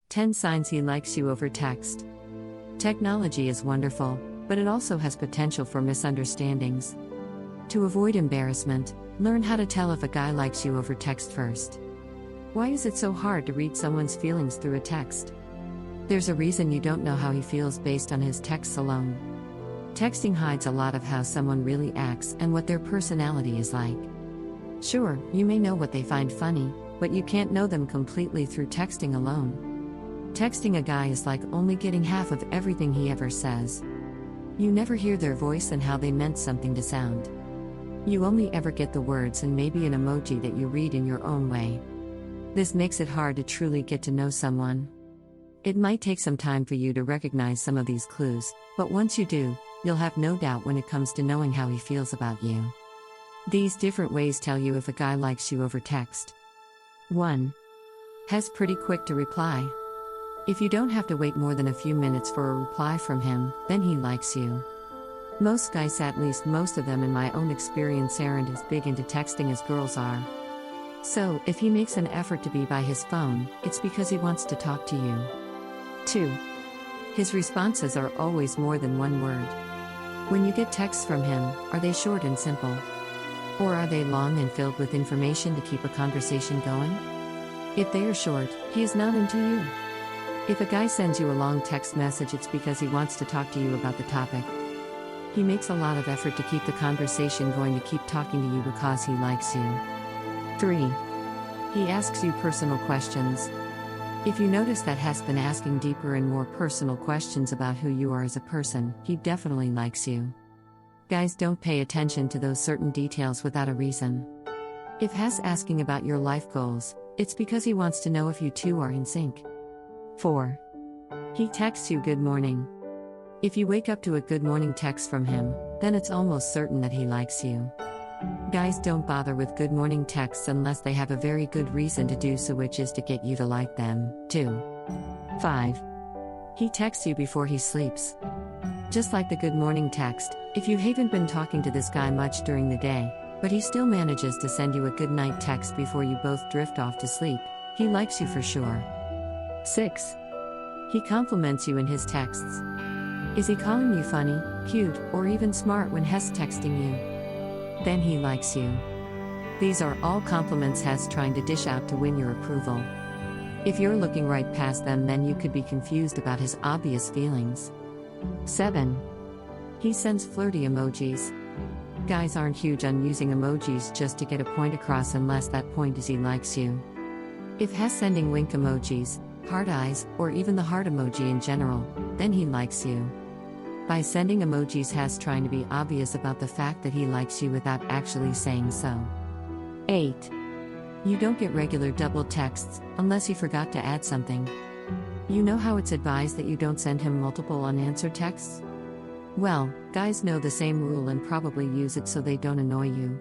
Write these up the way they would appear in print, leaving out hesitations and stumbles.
10 signs he likes you over text. Technology is wonderful, but it also has potential for misunderstandings. To avoid embarrassment, learn how to tell if a guy likes you over text first. Why is it so hard to read someone's feelings through a text? There's a reason you don't know how he feels based on his texts alone. Texting hides a lot of how someone really acts and what their personality is like. Sure, you may know what they find funny, but you can't know them completely through texting alone. Texting a guy is like only getting half of everything he ever says. You never hear their voice and how they meant something to sound. You only ever get the words and maybe an emoji that you read in your own way. This makes it hard to truly get to know someone. It might take some time for you to recognize some of these clues, but once you do, you'll have no doubt when it comes to knowing how he feels about you. These different ways tell you if a guy likes you over text. 1. Has pretty quick to reply. If you don't have to wait more than a few minutes for a reply from him, then he likes you. Most guys, at least most of them in my own experience, aren't as big into texting as girls are. So, if he makes an effort to be by his phone, it's because he wants to talk to you. 2. His responses are always more than one word. When you get texts from him, are they short and simple? Or are they long and filled with information to keep a conversation going? If they are short, he is not into you. If a guy sends you a long text message, it's because he wants to talk to you about the topic. He makes a lot of effort to keep the conversation going, to keep talking to you because he likes you. 3. He asks you personal questions. If you notice that has been asking deeper and more personal questions about who you are as a person, he definitely likes you. Guys don't pay attention to those certain details without a reason. If Has asking about your life goals, it's because he wants to know if you two are in sync. 4. He texts you good morning. If you wake up to a good morning text from him, then it's almost certain that he likes you. Guys don't bother with good morning texts unless they have a very good reason to do so, which is to get you to like them, too. 5. He texts you before he sleeps. Just like the good morning text, if you haven't been talking to this guy much during the day, but he still manages to send you a good night text before you both drift off to sleep, he likes you for sure. 6. He compliments you in his texts. Is he calling you funny, cute, or even smart when Has texting you? Then he likes you. These are all compliments Has trying to dish out to win your approval. If you're looking right past them, then you could be confused about his obvious feelings. 7. He sends flirty emojis. Guys aren't huge on using emojis just to get a point across unless that point is he likes you. If Has sending wink emojis, heart eyes, or even the heart emoji in general, then he likes you. By sending emojis, Has trying to be obvious about the fact that he likes you without actually saying so. 8. You don't get regular double texts, unless he forgot to add something. You know how it's advised that you don't send him multiple unanswered texts? Well, guys know the same rule and probably use it so they don't annoy you.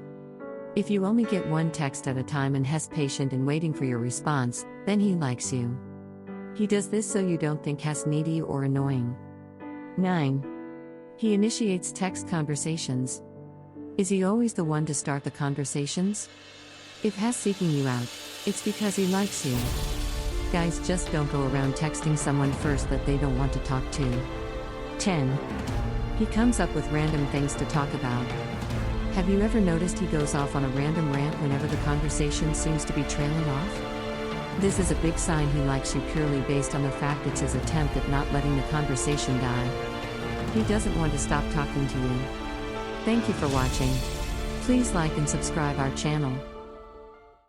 If you only get one text at a time and Has patient and waiting for your response, then he likes you. He does this so you don't think Has needy or annoying. 9. He initiates text conversations. Is he always the one to start the conversations? If Has seeking you out, it's because he likes you. Guys just don't go around texting someone first that they don't want to talk to. 10. He comes up with random things to talk about. Have you ever noticed he goes off on a random rant whenever the conversation seems to be trailing off? This is a big sign he likes you purely based on the fact it's his attempt at not letting the conversation die. He doesn't want to stop talking to you. Thank you for watching. Please like and subscribe our channel.